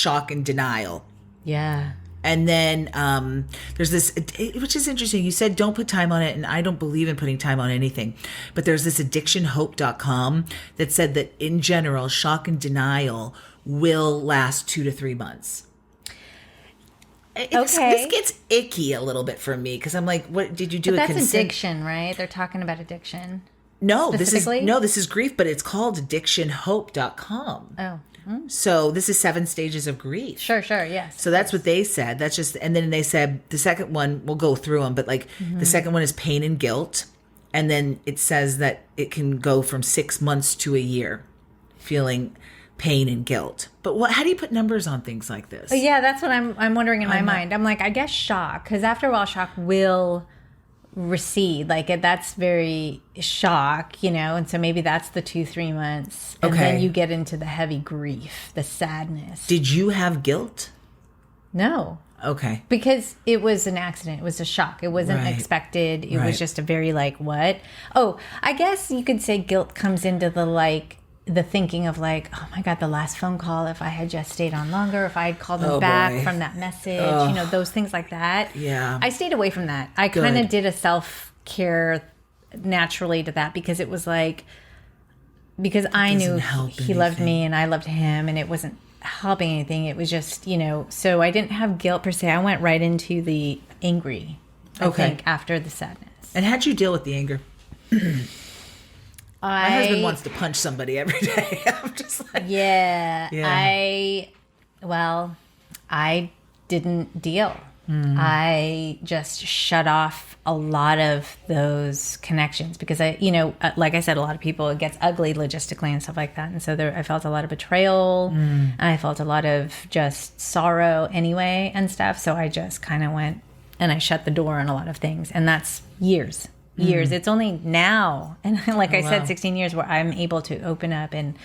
shock and denial. Yeah. And then there's this, which is interesting. You said don't put time on it, and I don't believe in putting time on anything. But there's this addictionhope.com that said that in general, shock and denial will last 2 to 3 months. This gets icky a little bit for me because I'm like, what did you do? But that's addiction, right? They're talking about addiction. No, this is grief, but it's called addictionhope.com. Oh. So this is 7 stages of grief. Sure, yes. So that's what they said. That's just, and then they said the second one, we'll go through them, but like the second one is pain and guilt. And then it says that it can go from 6 months to a year, feeling pain and guilt. But how do you put numbers on things like this? Yeah, that's what I'm wondering in my mind. I'm like, I guess shock, because after a while, shock will recede. Like that's very shock, and so maybe that's the 2-3 months, and then you get into the heavy grief, the sadness. Did you have guilt? No. Okay. Because it was an accident. It was a shock. It wasn't expected. It was just a very like, what? Oh, I guess you could say guilt comes into the thinking of like, oh my God, the last phone call, if I had just stayed on longer, if I had called them back from that message, those things like that. Yeah. I stayed away from that. I kind of did a self-care naturally to that because it was like, because I knew he loved me and I loved him, and it wasn't helping anything. It was just, so I didn't have guilt per se. I went right into the angry, I think, after the sadness. And how'd you deal with the anger? My husband wants to punch somebody every day. I'm just like... Yeah. I didn't deal. I just shut off a lot of those connections because like I said, a lot of people, it gets ugly logistically and stuff like that. And so I felt a lot of betrayal and I felt a lot of just sorrow anyway and stuff. So I just kind of went and I shut the door on a lot of things. And that's years. It's only now, and like I said, 16 years where I'm able to open up and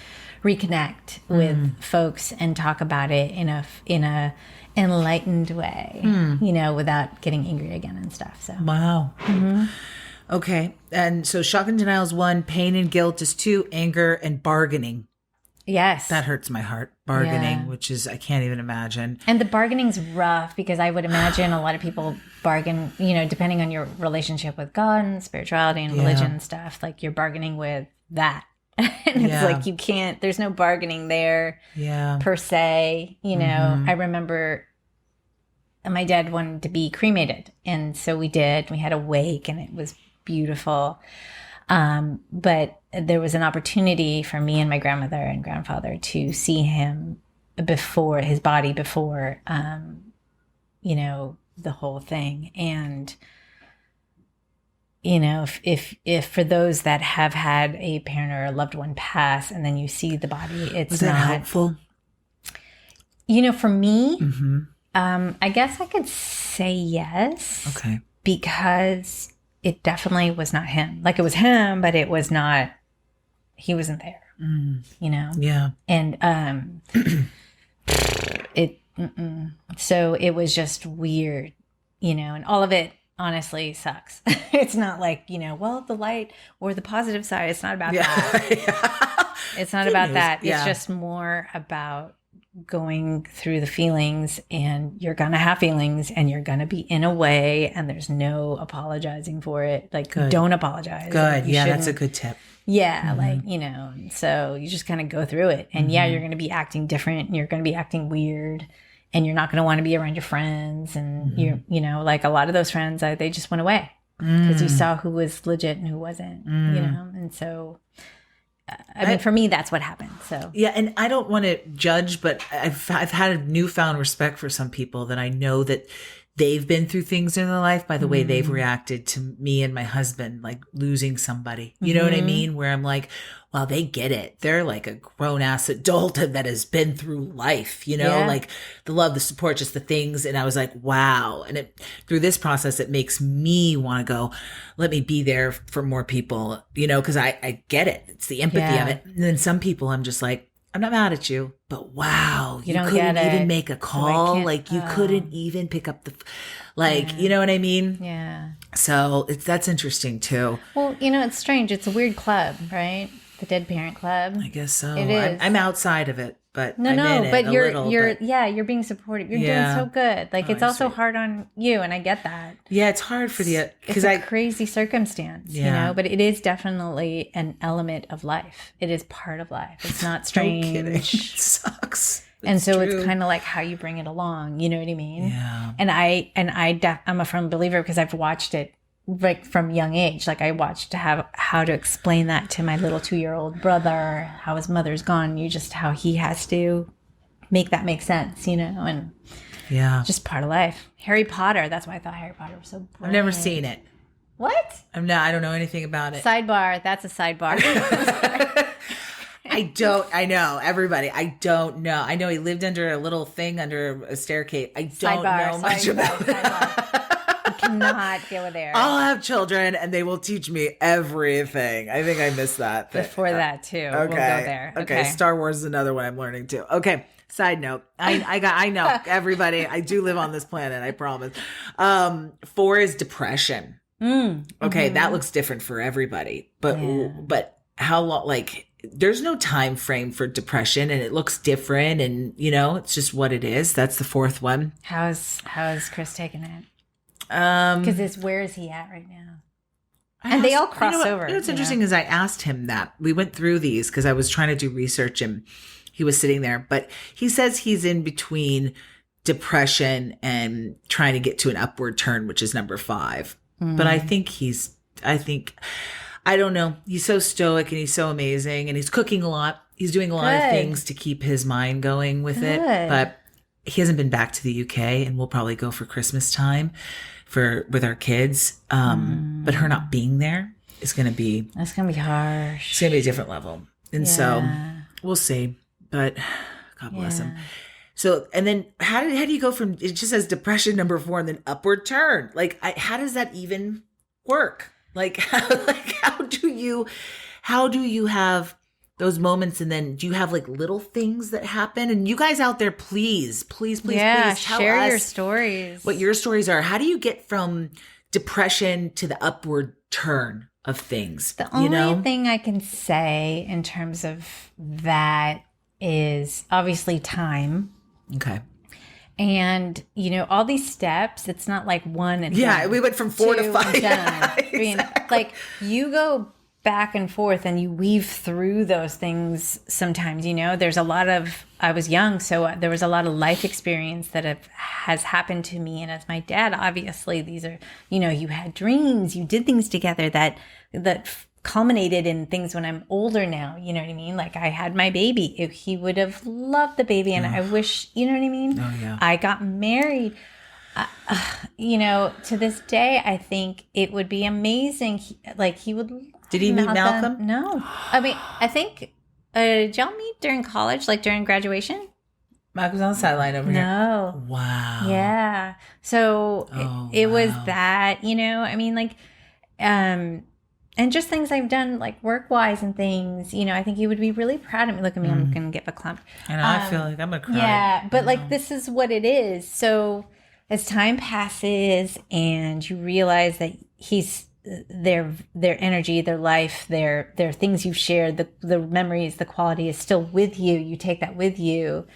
reconnect with folks and talk about it in a enlightened way, without getting angry again and stuff. So wow. Okay, and so shock and denial is 1, pain and guilt is 2, anger and bargaining. Yes. That hurts my heart. Bargaining, which is, I can't even imagine. And the bargaining's rough because I would imagine a lot of people bargain, depending on your relationship with God and spirituality and religion and stuff, like you're bargaining with that. And it's like you can't, there's no bargaining there per se. I remember my dad wanted to be cremated. And so we did. We had a wake and it was beautiful. But there was an opportunity for me and my grandmother and grandfather to see him before his body, before, the whole thing. And, if for those that have had a parent or a loved one pass and then you see the body, it's was that not helpful. For me, I guess I could say yes. Okay. Because it definitely was not him. Like it was him, but it was not, he wasn't there, Yeah. And, so it was just weird, and all of it honestly sucks. It's not like, the light or the positive side. It's not about that. It's not about that. It's just more about going through the feelings, and you're going to have feelings and you're going to be in a way, and there's no apologizing for it. Like, don't apologize. Good. Yeah, that's a good tip. Yeah. So you just kind of go through it, and you're going to be acting different, and you're going to be acting weird, and you're not going to want to be around your friends. And like a lot of those friends, they just went away because you saw who was legit and who wasn't, and so I mean, for me, that's what happened. So yeah, and I don't want to judge, but I've had a newfound respect for some people that I know that they've been through things in their life by the way they've reacted to me and my husband, like losing somebody. You know what I mean? Where I'm like, wow, they get it. They're like a grown ass adult that has been through life, like the love, the support, just the things. And I was like, wow. And through this process, it makes me want to go, let me be there for more people, because I get it. It's the empathy of it. And then some people I'm just like, I'm not mad at you, but wow, you couldn't even make a call. Like you couldn't even pick up you know what I mean? Yeah. So that's interesting too. Well, it's strange. It's a weird club, right? The Dead Parent Club. I guess so. It is. I'm outside of it. but No, I'm in it but a you're little, you're but yeah, you're being supportive. You're Yeah. doing so good. Like, Oh, it's you're also sweet. hard on you, and I get that. yeah, it's hard for the It's because a crazy circumstance, Yeah. but it is definitely an element of life. It is part of life. It's not no strange. kidding. It sucks. And so true. it's kind of like how you bring it along. You know what I mean? Yeah. And I'm a firm believer because I've watched it like from young age. Like, I watched how to explain that to my little 2-year-old brother, how his mother's gone. How he has to make that make sense, and Yeah. just part of life. Harry Potter. That's why I thought Harry Potter was so brilliant. I've never seen it. What? I don't know anything about it. Sidebar. That's a sidebar. I know everybody. I don't know. I know he lived under a little thing under a staircase. I don't know much about it. You cannot go there. I'll have children and they will teach me everything. I think I missed that. Before that too. Okay. We'll go there. Okay. Star Wars is another one I'm learning too. Okay. Side note. I know everybody. I do live on this planet. I promise. 4 is depression. Okay. That looks different for everybody, but how long, like, there's no time frame for depression and it looks different and it's just what it is. That's the 4th one. How's Chris taking it? Because where is he at right now? And they all cross over. What's interesting is I asked him that. We went through these because I was trying to do research and he was sitting there, but he says he's in between depression and trying to get to an upward turn, which is number 5. But I think I don't know. He's so stoic and he's so amazing and he's cooking a lot. He's doing a lot of things to keep his mind going with it, but he hasn't been back to the UK and we'll probably go for Christmas time with our kids. But her not being there is going to be, that's going to be harsh. It's going to be a different level. And so we'll see, but God bless him. So, and then how do you go from, it just says depression number 4 and then upward turn. Like, how does that even work? Like how do you have those moments and then do you have like little things that happen? And you guys out there, please tell share us your stories. what your stories are. How do you get from depression to the upward turn of things? The only thing I can say in terms of that is obviously time. Okay. And, all these steps, it's not like 1 and done, we went from 4 to 5. and done. Yeah, I mean, like, you go back and forth and you weave through those things sometimes, there's a lot of, I was young, so there was a lot of life experience that has happened to me. And as my dad, obviously these are, you had dreams, you did things together that culminated in things when I'm older now, you know what I mean? Like, I had my baby. He would have loved the baby and I wish, you know what I mean? Oh, yeah. I got married. To this day, I think it would be amazing. He would. Did he meet Malcolm? No. I mean, I think, did y'all meet during college, like during graduation? Malcolm's on the sideline over here. No. Wow. Yeah. So it was that, I mean, like, and just things I've done, like work-wise and things, I think he would be really proud of me. Look at me, I'm going to get a clump. And I feel like I'm going to cry. Yeah, but like, this is what it is. So as time passes and you realize that their energy, their life, their things you've shared, the memories, the quality is still with you. You take that with you.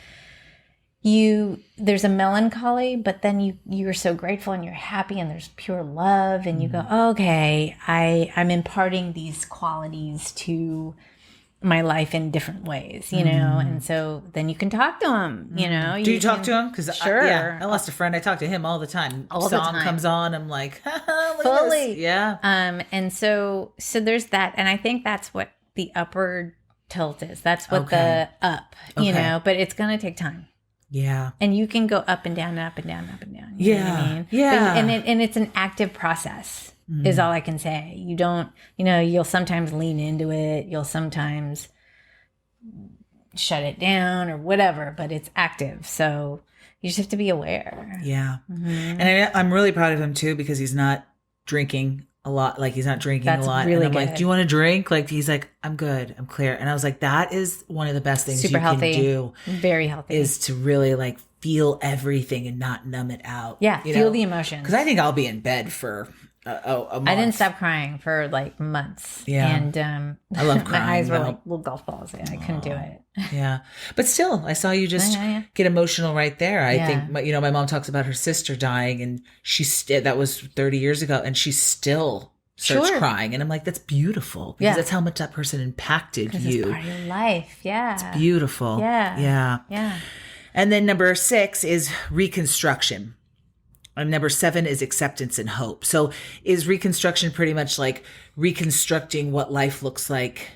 There's a melancholy, but then you're so grateful and you're happy and there's pure love and you go, oh, okay, I'm imparting these qualities to my life in different ways, and so then you can talk to him, Do you talk to him? Because sure. I lost a friend. I talk to him all the time. All the time. Comes on, I'm like, look at fully, this. Yeah. And so there's that, and I think that's what the upward tilt is. That's what the up, but it's gonna take time. Yeah. And you can go up and down and up and down and up and down. You know what I mean? Yeah. And it's an active process is all I can say. You don't, you'll sometimes lean into it. You'll sometimes shut it down or whatever, but it's active. So you just have to be aware. Yeah. And I'm really proud of him too, because he's not drinking a lot. Like, he's not drinking a lot. Really and I'm good. like, do you want to drink? Like, he's like, I'm good. I'm clear. And I was like, that is one of the best things Super you healthy. can do. Very healthy. Is to really like feel everything and not numb it out. Yeah. Feel the emotions. Because I think I'll be in bed for a month. I didn't stop crying for like months. Yeah. And I love crying. my eyes were though. like little golf balls. Yeah, I couldn't do it. Yeah. But still, I saw you just get emotional right there. I think, my mom talks about her sister dying, and that was 30 years ago, and she still starts crying. And I'm like, that's beautiful, because that's how much that person impacted you. It's part of your life. Yeah. It's beautiful. Yeah. Yeah. Yeah. And then number 6 is reconstruction. And number 7 is acceptance and hope. So is reconstruction pretty much like reconstructing what life looks like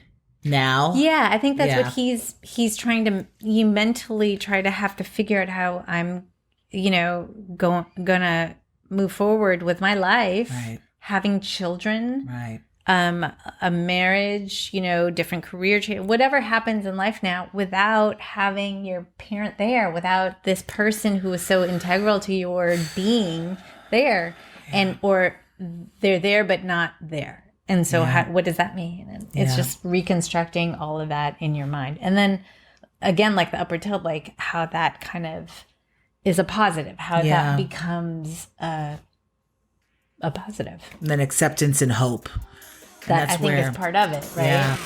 now? Yeah, I think that's what he's trying to. You mentally try to have to figure out how I'm, gonna move forward with my life, Right. having children, Right. a marriage, different career change, whatever happens in life now, without having your parent there, without this person who is so integral to your being there, or they're there but not there. And so what does that mean? And it's just reconstructing all of that in your mind. And then again, like the upward tilt, like how that kind of is a positive, how that becomes a positive. And then acceptance and hope. That I think is part of it, right? Yeah.